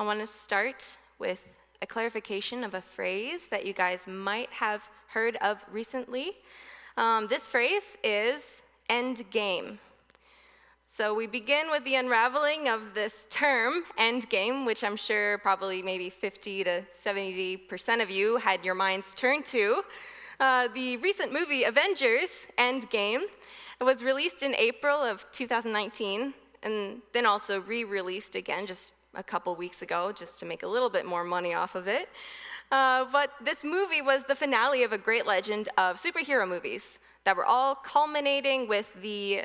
I want to start with a clarification of a phrase that you guys might have heard of recently. This phrase is end game. So we begin with the unraveling of this term, end game, which I'm sure probably maybe 50 to 70% of you had your minds turned to. The recent movie Avengers Endgame was released in April of 2019 and then also re-released again just a couple weeks ago just to make a little bit more money off of it. But this movie was the finale of a great legend of superhero movies that were all culminating with the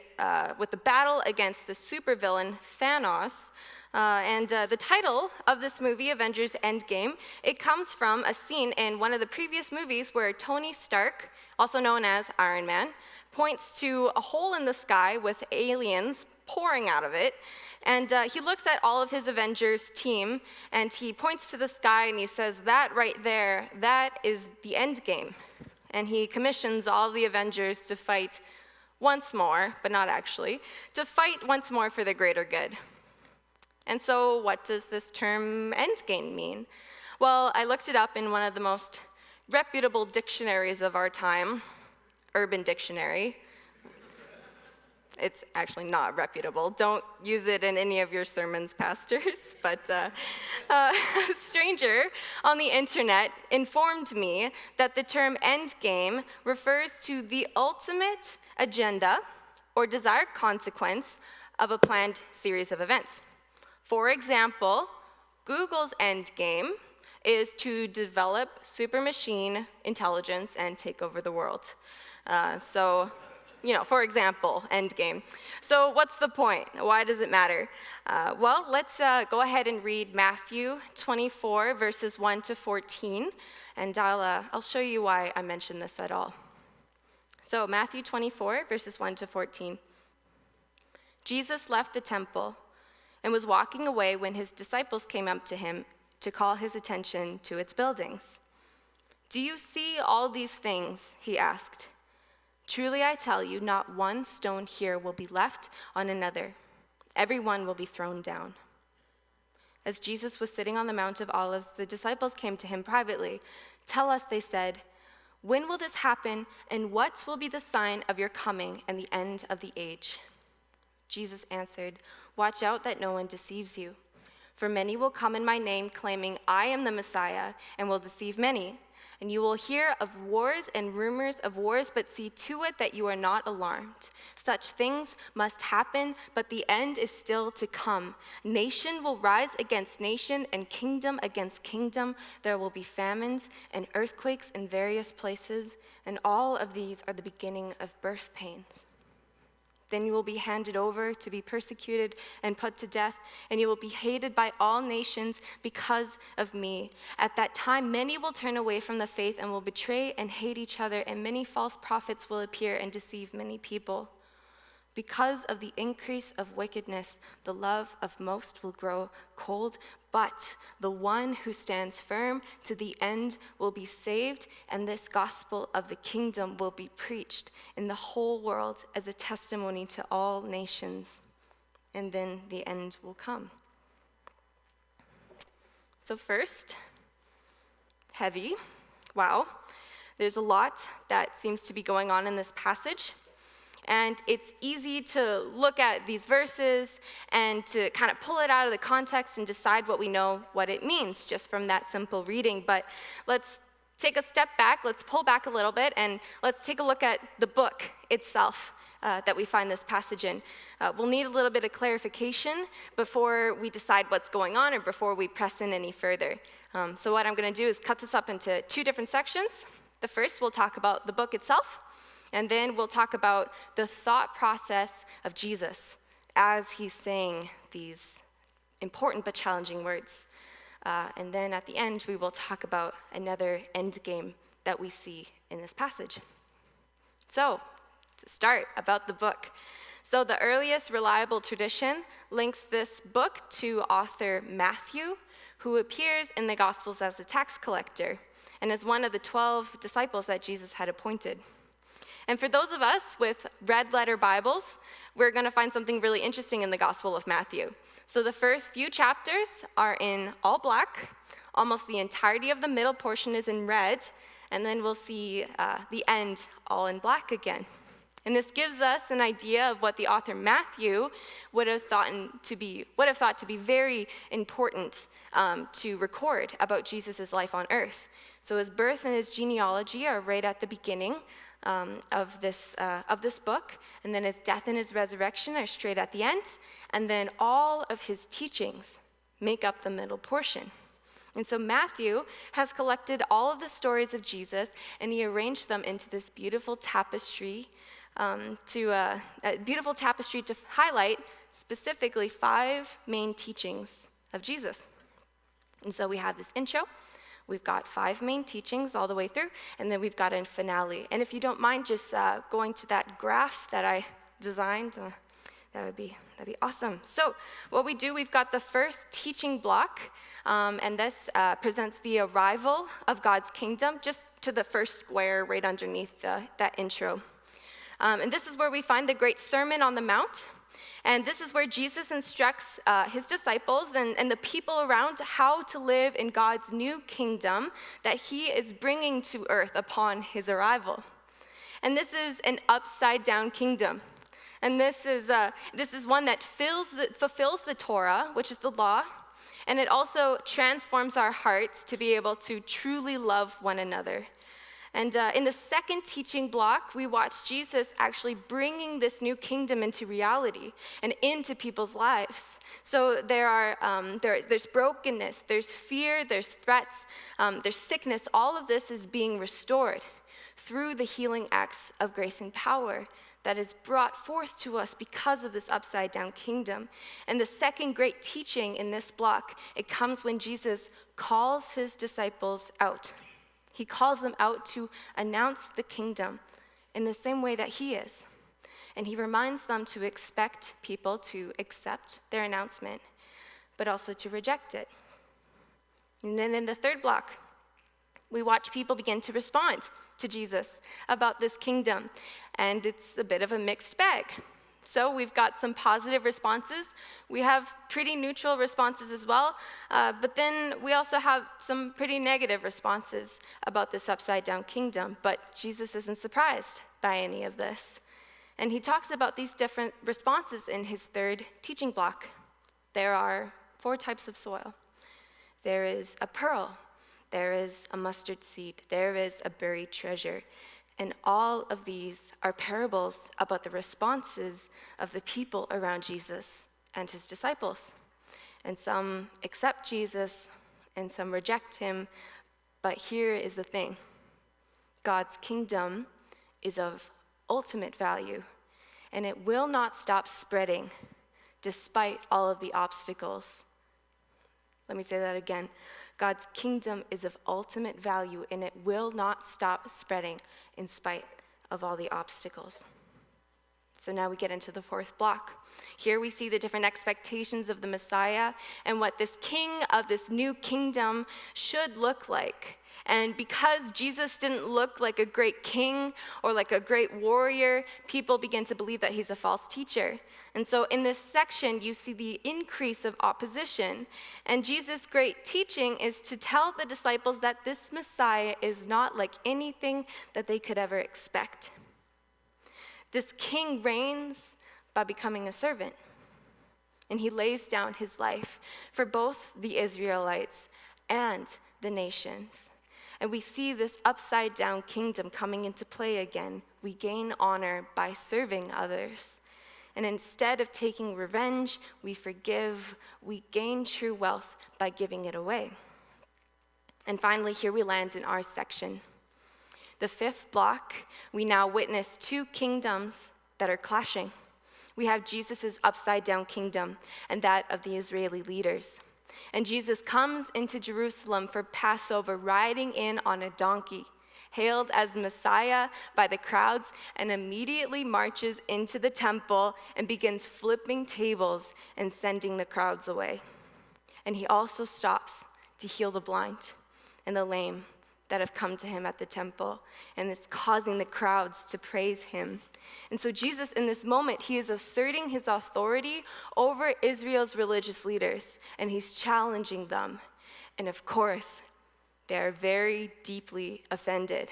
battle against the supervillain Thanos. The title of this movie, Avengers Endgame, it comes from a scene in one of the previous movies where Tony Stark, also known as Iron Man, points to a hole in the sky with aliens pouring out of it. And he looks at all of his Avengers team, and he points to the sky and he says, "That right there, that is the end game." And he commissions all the Avengers to fight once more, but not actually, to fight once more for the greater good. And so what does this term endgame mean? Well, I looked it up in one of the most reputable dictionaries of our time, Urban Dictionary. It's actually not reputable. Don't use it in any of your sermons, pastors. But a stranger on the internet informed me that the term endgame refers to the ultimate agenda or desired consequence of a planned series of events. For example, Google's endgame is to develop super machine intelligence and take over the world. For example, endgame. So what's the point? Why does it matter? Let's go ahead and read Matthew 24, verses 1 to 14, and I'll show you why I mentioned this at all. So Matthew 24, verses 1 to 14. Jesus left the temple and was walking away when his disciples came up to him to call his attention to its buildings. "Do you see all these things?" he asked. "Truly I tell you, not one stone here will be left on another. Every one will be thrown down." As Jesus was sitting on the Mount of Olives, the disciples came to him privately. "Tell us," they said, "when will this happen, and what will be the sign of your coming and the end of the age?" Jesus answered, "Watch out that no one deceives you. For many will come in my name, claiming I am the Messiah, and will deceive many. And you will hear of wars and rumors of wars, but see to it that you are not alarmed. Such things must happen, but the end is still to come. Nation will rise against nation, and kingdom against kingdom. There will be famines and earthquakes in various places, and all of these are the beginning of birth pains. Then you will be handed over to be persecuted and put to death, and you will be hated by all nations because of me. At that time, many will turn away from the faith and will betray and hate each other, and many false prophets will appear and deceive many people. Because of the increase of wickedness, the love of most will grow cold, but the one who stands firm to the end will be saved, and this gospel of the kingdom will be preached in the whole world as a testimony to all nations, and then the end will come." So first, heavy. Wow. There's a lot that seems to be going on in this passage. And it's easy to look at these verses and to kind of pull it out of the context and decide what we know what it means just from that simple reading. But let's take a step back, let's pull back a little bit, and let's take a look at the book itself that we find this passage in. We'll need a little bit of clarification before we decide what's going on or before we press in any further. So what I'm going to do is cut this up into two different sections. The first, we'll talk about the book itself. And then we'll talk about the thought process of Jesus as he's saying these important but challenging words. And then at the end, we will talk about another end game that we see in this passage. So, to start, about the book. So the earliest reliable tradition links this book to author Matthew, who appears in the Gospels as a tax collector and as one of the 12 disciples that Jesus had appointed. And for those of us with red letter Bibles, we're going to find something really interesting in the Gospel of Matthew. So the first few chapters are in all black. Almost the entirety of the middle portion is in red. And then we'll see the end all in black again. And this gives us an idea of what the author Matthew would have thought to be very important to record about Jesus' life on earth. So his birth and his genealogy are right at the beginning of this book, and then his death and his resurrection are straight at the end, and then all of his teachings make up the middle portion. And so Matthew has collected all of the stories of Jesus, and he arranged them into this beautiful tapestry to highlight specifically 5 main teachings of Jesus. And so we have this intro. We've got 5 main teachings all the way through, and then we've got a finale. And if you don't mind just going to that graph that I designed, that would be awesome. So what we do, we've got the first teaching block, and this presents the arrival of God's kingdom, just to the first square right underneath that intro. And this is where we find the great Sermon on the Mount. And this is where Jesus instructs his disciples and the people around how to live in God's new kingdom that he is bringing to earth upon his arrival. And this is an upside-down kingdom. And this is one that fulfills the Torah, which is the law, and it also transforms our hearts to be able to truly love one another. And in the second teaching block, we watch Jesus actually bringing this new kingdom into reality and into people's lives. So there's brokenness, there's fear, there's threats, there's sickness. All of this is being restored through the healing acts of grace and power that is brought forth to us because of this upside-down kingdom. And the second great teaching in this block, it comes when Jesus calls his disciples out. He calls them out to announce the kingdom in the same way that he is. And he reminds them to expect people to accept their announcement, but also to reject it. And then in the third block, we watch people begin to respond to Jesus about this kingdom. And it's a bit of a mixed bag. So we've got some positive responses. We have pretty neutral responses as well. But then we also have some pretty negative responses about this upside-down kingdom. But Jesus isn't surprised by any of this. And he talks about these different responses in his third teaching block. There are 4 types of soil. There is a pearl. There is a mustard seed. There is a buried treasure. And all of these are parables about the responses of the people around Jesus and his disciples. And some accept Jesus and some reject him. But here is the thing. God's kingdom is of ultimate value, and it will not stop spreading despite all of the obstacles. Let me say that again. God's kingdom is of ultimate value, and it will not stop spreading in spite of all the obstacles. So now we get into the 4th block. Here we see the different expectations of the Messiah and what this king of this new kingdom should look like. And because Jesus didn't look like a great king or like a great warrior, people begin to believe that he's a false teacher. And so in this section, you see the increase of opposition. And Jesus' great teaching is to tell the disciples that this Messiah is not like anything that they could ever expect. This king reigns by becoming a servant. And he lays down his life for both the Israelites and the nations. And we see this upside-down kingdom coming into play again. We gain honor by serving others. And instead of taking revenge, we forgive. We gain true wealth by giving it away. And finally, here we land in our section. The 5th block, we now witness 2 kingdoms that are clashing. We have Jesus' upside-down kingdom and that of the Israeli leaders. And Jesus comes into Jerusalem for Passover riding in on a donkey, hailed as Messiah by the crowds, and immediately marches into the temple and begins flipping tables and sending the crowds away. And he also stops to heal the blind and the lame, that have come to him at the temple, and it's causing the crowds to praise him. And so Jesus, in this moment, he is asserting his authority over Israel's religious leaders, and he's challenging them. And of course, they're very deeply offended.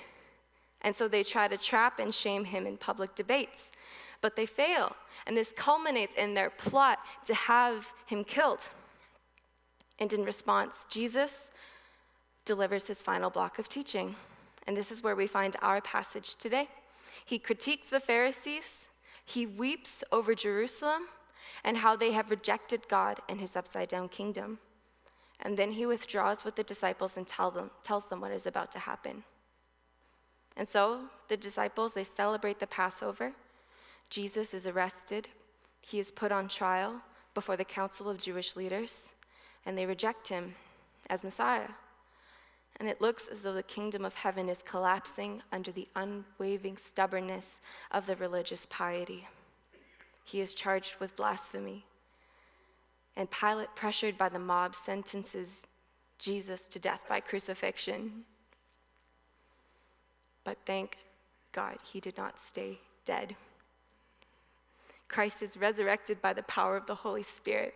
And so they try to trap and shame him in public debates, but they fail. And this culminates in their plot to have him killed. And in response, Jesus delivers his final block of teaching. And this is where we find our passage today. He critiques the Pharisees, he weeps over Jerusalem and how they have rejected God and his upside-down kingdom. And then he withdraws with the disciples and tells them what is about to happen. And so the disciples, they celebrate the Passover. Jesus is arrested. He is put on trial before the council of Jewish leaders, and they reject him as Messiah. And it looks as though the kingdom of heaven is collapsing under the unwavering stubbornness of the religious piety. He is charged with blasphemy. And Pilate, pressured by the mob, sentences Jesus to death by crucifixion. But thank God he did not stay dead. Christ is resurrected by the power of the Holy Spirit.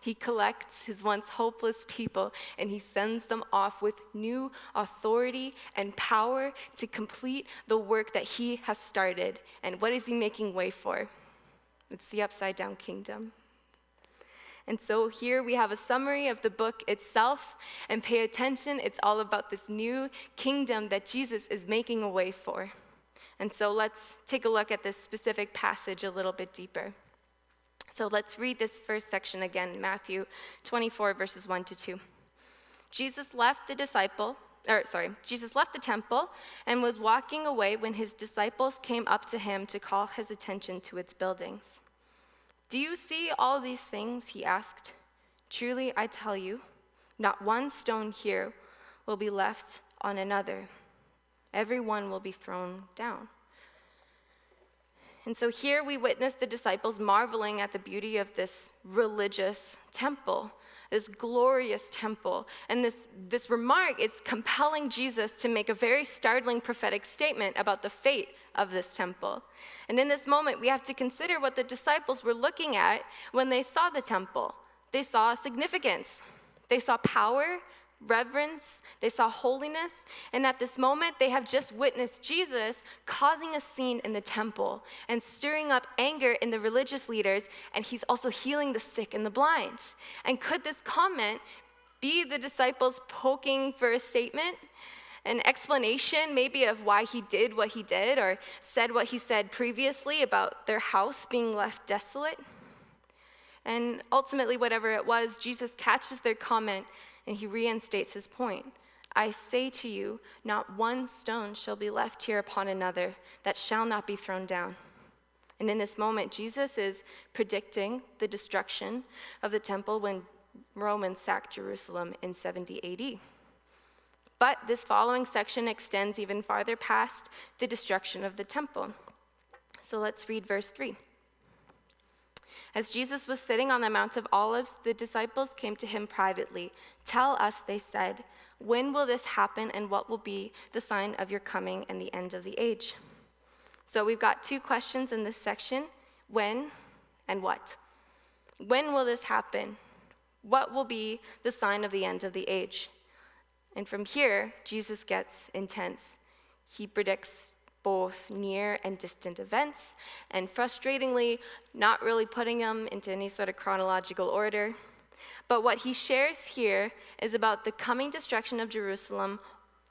He collects his once hopeless people and he sends them off with new authority and power to complete the work that he has started. And what is he making way for? It's the upside-down kingdom. And so here we have a summary of the book itself, and pay attention, it's all about this new kingdom that Jesus is making a way for. And so let's take a look at this specific passage a little bit deeper. So let's read this first section again, Matthew 24, verses 1 to 2. Jesus left the temple and was walking away when his disciples came up to him to call his attention to its buildings. "Do you see all these things?" he asked. "Truly, I tell you, not one stone here will be left on another. Every one will be thrown down." And so here we witness the disciples marveling at the beauty of this religious temple, this glorious temple. And this remark is compelling Jesus to make a very startling prophetic statement about the fate of this temple. And in this moment, we have to consider what the disciples were looking at when they saw the temple. They saw significance. They saw power, reverence, they saw holiness, and at this moment, they have just witnessed Jesus causing a scene in the temple and stirring up anger in the religious leaders, and he's also healing the sick and the blind. And could this comment be the disciples poking for a statement, an explanation maybe of why he did what he did or said what he said previously about their house being left desolate? And ultimately, whatever it was, Jesus catches their comment and he reinstates his point. "I say to you, not one stone shall be left here upon another that shall not be thrown down." And in this moment, Jesus is predicting the destruction of the temple when Romans sacked Jerusalem in 70 AD. But this following section extends even farther past the destruction of the temple. So let's read verse 3. "As Jesus was sitting on the Mount of Olives, the disciples came to him privately. 'Tell us,' they said, 'when will this happen, and what will be the sign of your coming and the end of the age?'" So we've got two questions in this section: when and what. When will this happen? What will be the sign of the end of the age? And from here, Jesus gets intense. He predicts both near and distant events, and frustratingly, not really putting them into any sort of chronological order. But what he shares here is about the coming destruction of Jerusalem,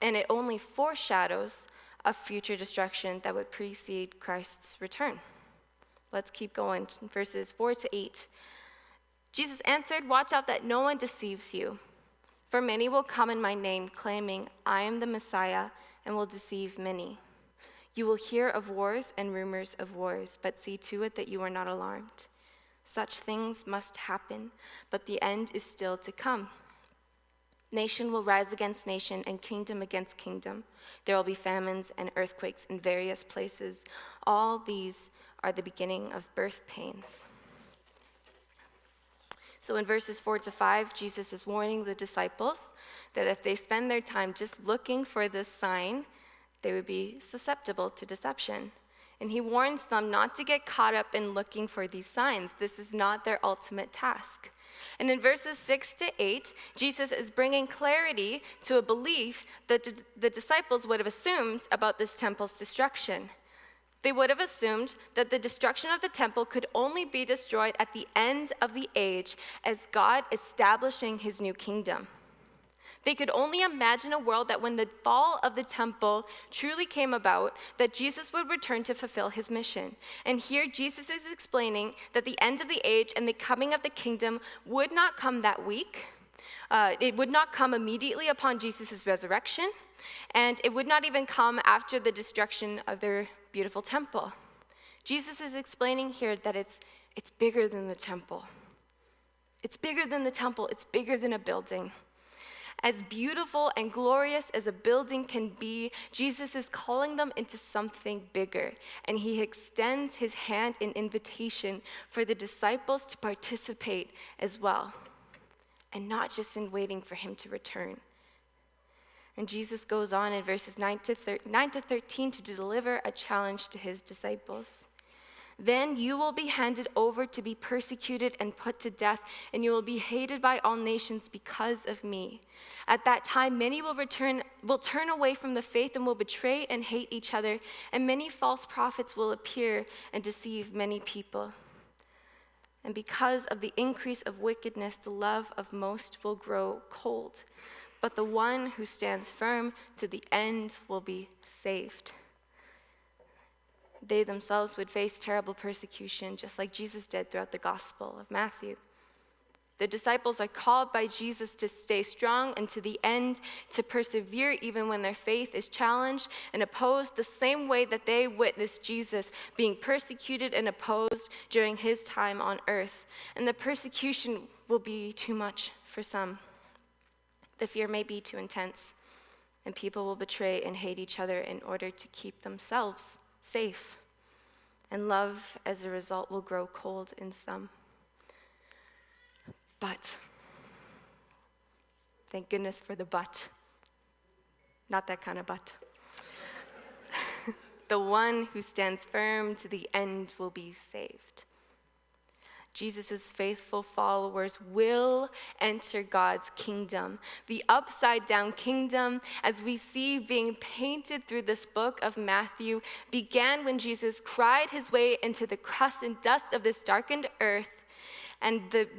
and it only foreshadows a future destruction that would precede Christ's return. Let's keep going, verses 4 to 8. "Jesus answered, 'Watch out that no one deceives you. For many will come in my name, claiming, I am the Messiah, and will deceive many. You will hear of wars and rumors of wars, but see to it that you are not alarmed. Such things must happen, but the end is still to come. Nation will rise against nation and kingdom against kingdom. There will be famines and earthquakes in various places. All these are the beginning of birth pains.'" So in verses 4-5, Jesus is warning the disciples that if they spend their time just looking for this sign, they would be susceptible to deception. And he warns them not to get caught up in looking for these signs. This is not their ultimate task. And in verses 6-8, Jesus is bringing clarity to a belief that the disciples would have assumed about this temple's destruction. They would have assumed that the destruction of the temple could only be destroyed at the end of the age as God establishing his new kingdom. They could only imagine a world that when the fall of the temple truly came about, that Jesus would return to fulfill his mission. And here Jesus is explaining that the end of the age and the coming of the kingdom would not come that week. It would not come immediately upon Jesus' resurrection, and it would not even come after the destruction of their beautiful temple. Jesus is explaining here that it's bigger than the temple. It's bigger than the temple. It's bigger than a building. As beautiful and glorious as a building can be, Jesus is calling them into something bigger, and he extends his hand in invitation for the disciples to participate as well, and not just in waiting for him to return. And Jesus goes on in verses 9-13 to deliver a challenge to his disciples. Then you will be handed over to be persecuted and put to death, and you will be hated by all nations because of me. At that time, many will turn away from the faith and will betray and hate each other, and many false prophets will appear and deceive many people. And because of the increase of wickedness, the love of most will grow cold. But the one who stands firm to the end will be saved. They themselves would face terrible persecution, just like Jesus did throughout the Gospel of Matthew. The disciples are called by Jesus to stay strong and to the end, to persevere even when their faith is challenged and opposed, the same way that they witnessed Jesus being persecuted and opposed during his time on earth. And the persecution will be too much for some. The fear may be too intense, and people will betray and hate each other in order to keep themselves safe. And love, as a result, will grow cold in some. But, thank goodness for the but. Not that kind of but. The one who stands firm to the end will be saved. Jesus' faithful followers will enter God's kingdom. The upside-down kingdom, as we see being painted through this book of Matthew, began when Jesus cried his way into the crust and dust of this darkened earth, and the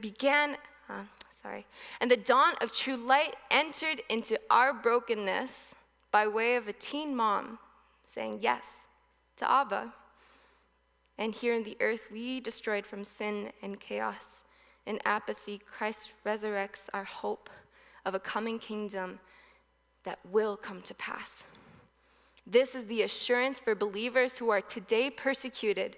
dawn of true light entered into our brokenness by way of a teen mom saying yes to Abba. And here in the earth, we destroyed from sin and chaos and apathy, Christ resurrects our hope of a coming kingdom that will come to pass. This is the assurance for believers who are today persecuted.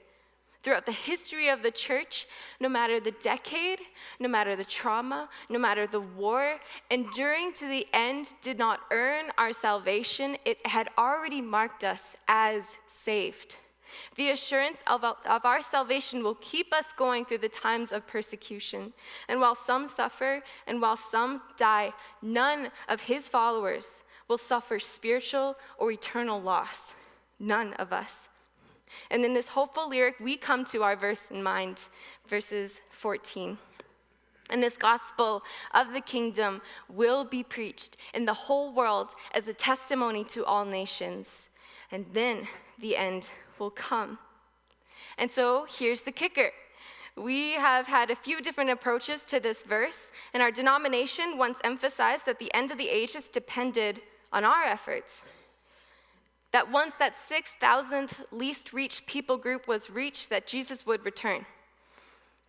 Throughout the history of the church, no matter the decade, no matter the trauma, no matter the war, enduring to the end did not earn our salvation. It had already marked us as saved. The assurance of our salvation will keep us going through the times of persecution. And while some suffer and while some die, none of his followers will suffer spiritual or eternal loss. None of us. And in this hopeful lyric, we come to our verse in mind, verses 14. And this gospel of the kingdom will be preached in the whole world as a testimony to all nations. And then the end will come. And so here's the kicker. We have had a few different approaches to this verse, and our denomination once emphasized that the end of the ages depended on our efforts. That once that 6,000th least reached people group was reached, that Jesus would return.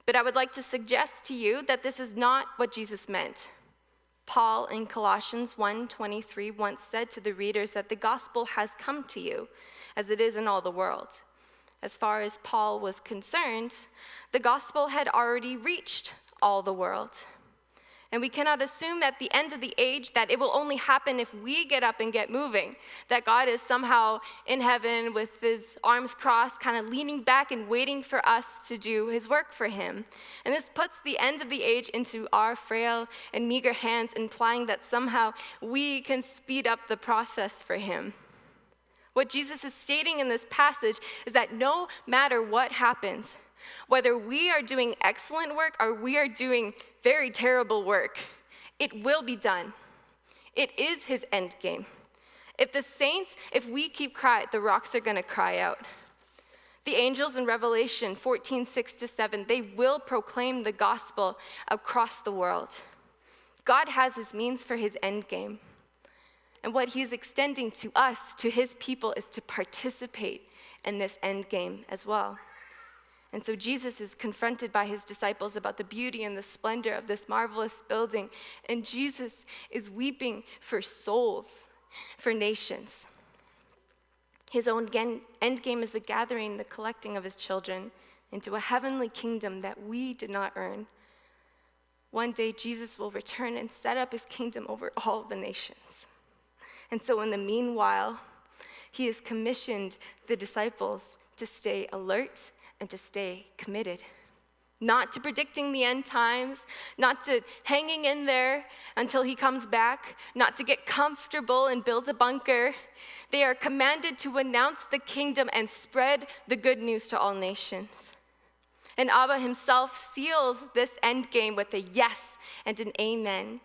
But I would like to suggest to you that this is not what Jesus meant. Paul in Colossians 1:23 once said to the readers that the gospel has come to you, as it is in all the world. As far as Paul was concerned, the gospel had already reached all the world. And we cannot assume at the end of the age that it will only happen if we get up and get moving, that God is somehow in heaven with his arms crossed, kind of leaning back and waiting for us to do his work for him. And this puts the end of the age into our frail and meager hands, implying that somehow we can speed up the process for him. What Jesus is stating in this passage is that no matter what happens, whether we are doing excellent work or we are doing very terrible work, it will be done. It is his end game. If we keep quiet, the rocks are going to cry out. The angels in Revelation 14, 6-7, they will proclaim the gospel across the world. God has his means for his end game. And what he is extending to us, to his people, is to participate in this end game as well. And so Jesus is confronted by his disciples about the beauty and the splendor of this marvelous building. And Jesus is weeping for souls, for nations. His own end game is the gathering, the collecting of his children into a heavenly kingdom that we did not earn. One day, Jesus will return and set up his kingdom over all the nations. And so in the meanwhile, he has commissioned the disciples to stay alert and to stay committed. Not to predicting the end times, not to hanging in there until he comes back, not to get comfortable and build a bunker. They are commanded to announce the kingdom and spread the good news to all nations. And Abba himself seals this end game with a yes and an amen,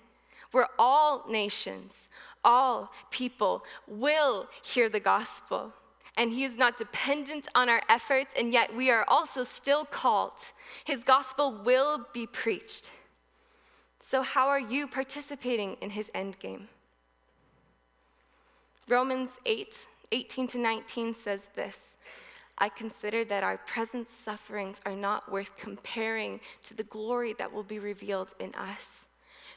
where all nations, all people will hear the gospel. And he is not dependent on our efforts, and yet we are also still called. His gospel will be preached. So how are you participating in his end game? Romans 8, 18-19 says this: I consider that our present sufferings are not worth comparing to the glory that will be revealed in us.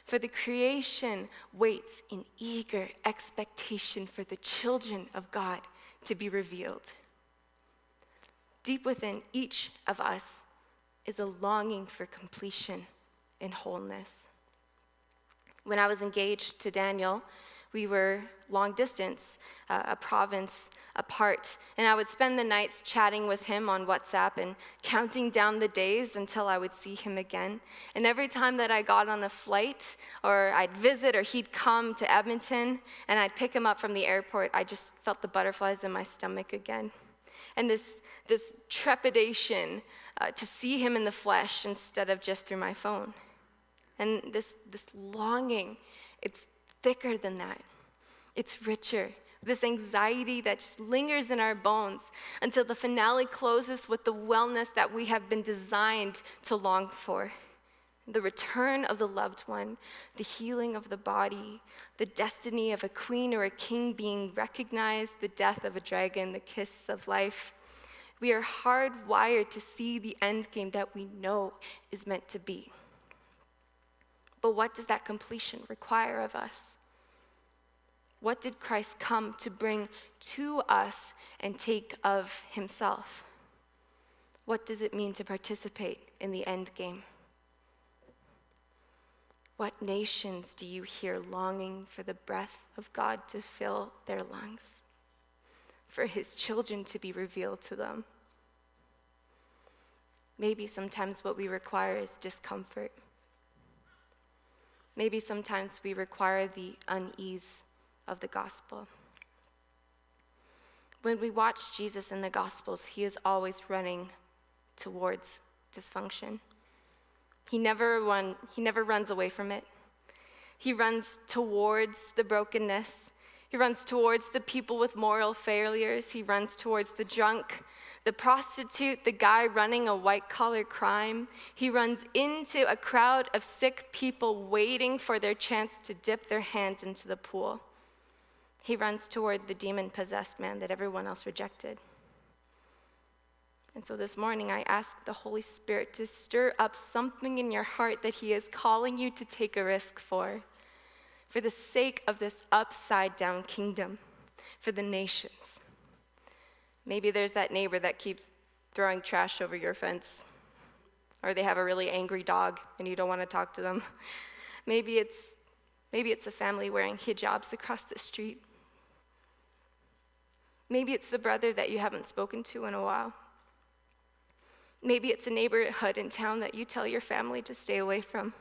For the creation waits in eager expectation for the children of God to be revealed. Deep within each of us is a longing for completion and wholeness. When I was engaged to Daniel, we were long distance, a province apart, and I would spend the nights chatting with him on WhatsApp and counting down the days until I would see him again. And every time that I got on a flight, or I'd visit, or he'd come to Edmonton, and I'd pick him up from the airport, I just felt the butterflies in my stomach again. And this trepidation to see him in the flesh instead of just through my phone. And this longing, it's thicker than that. It's richer. This anxiety that just lingers in our bones until the finale closes with the wellness that we have been designed to long for. The return of the loved one, the healing of the body, the destiny of a queen or a king being recognized, the death of a dragon, the kiss of life. We are hardwired to see the end game that we know is meant to be. But what does that completion require of us? What did Christ come to bring to us and take of himself? What does it mean to participate in the end game? What nations do you hear longing for the breath of God to fill their lungs? For his children to be revealed to them? Maybe sometimes what we require is discomfort. Maybe sometimes we require the unease of the gospel. When we watch Jesus in the Gospels, he is always running towards dysfunction. He never runs away from it. He runs towards the brokenness. He runs towards the people with moral failures. He runs towards the drunk, the prostitute, the guy running a white-collar crime. He runs into a crowd of sick people waiting for their chance to dip their hand into the pool. He runs toward the demon-possessed man that everyone else rejected. And so this morning, I ask the Holy Spirit to stir up something in your heart that he is calling you to take a risk for the sake of this upside-down kingdom, for the nations. Maybe there's that neighbor that keeps throwing trash over your fence, or they have a really angry dog and you don't want to talk to them. Maybe it's a family wearing hijabs across the street. Maybe it's the brother that you haven't spoken to in a while. Maybe it's a neighborhood in town that you tell your family to stay away from.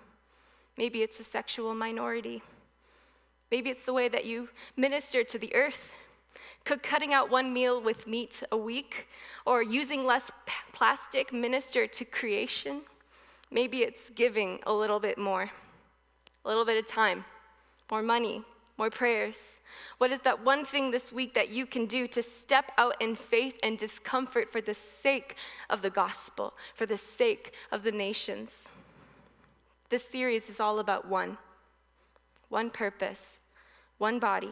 Maybe it's a sexual minority. Maybe it's the way that you minister to the earth. Could cutting out one meal with meat a week, or using less plastic minister to creation? Maybe it's giving a little bit more, a little bit of time, more money, more prayers. What is that one thing this week that you can do to step out in faith and discomfort for the sake of the gospel, for the sake of the nations? This series is all about one purpose, one body,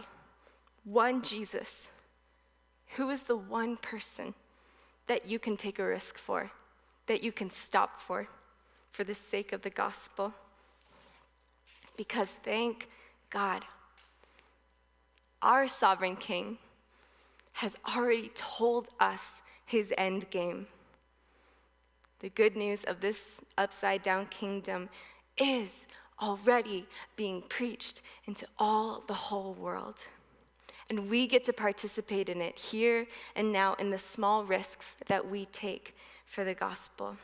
one Jesus. Who is the one person that you can take a risk for, that you can stop for the sake of the gospel? Because thank God, our sovereign King has already told us his end game. The good news of this upside down kingdom is already being preached into all the whole world. And we get to participate in it here and now in the small risks that we take for the gospel.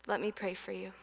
Let me pray for you.